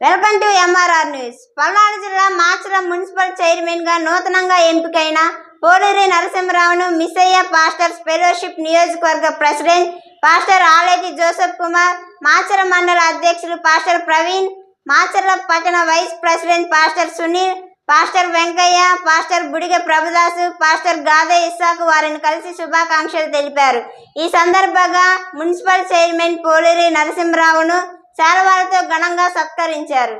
Welcome to MRR news. Palnadu జిల్లా Macherla municipal chairman గా నూతనంగా ఎంపికైన పోలేరి నరసింహరావును మిస్సయ్య పాస్టర్స్ ఫెలోషిప్ నియోజకవర్గ president pastor Aleti Joseph Kumar, Macherla మండల అధ్యక్షులు పాస్టర్ ప్రవీణ్, మాచర్ల పట్టణ vice president pastor Sunil, pastor Venkaiah, pastor Budiga Prabhudasu, pastor Gade Issaku వారిని కలిసి శుభాకాంక్షలు తెలిపారు. ఈ సందర్భంగా మున్సిపల్ చైర్మన్ పోలేరి నరసింహరావును శాలువాలతో ఘనంగా సత్కరించారు.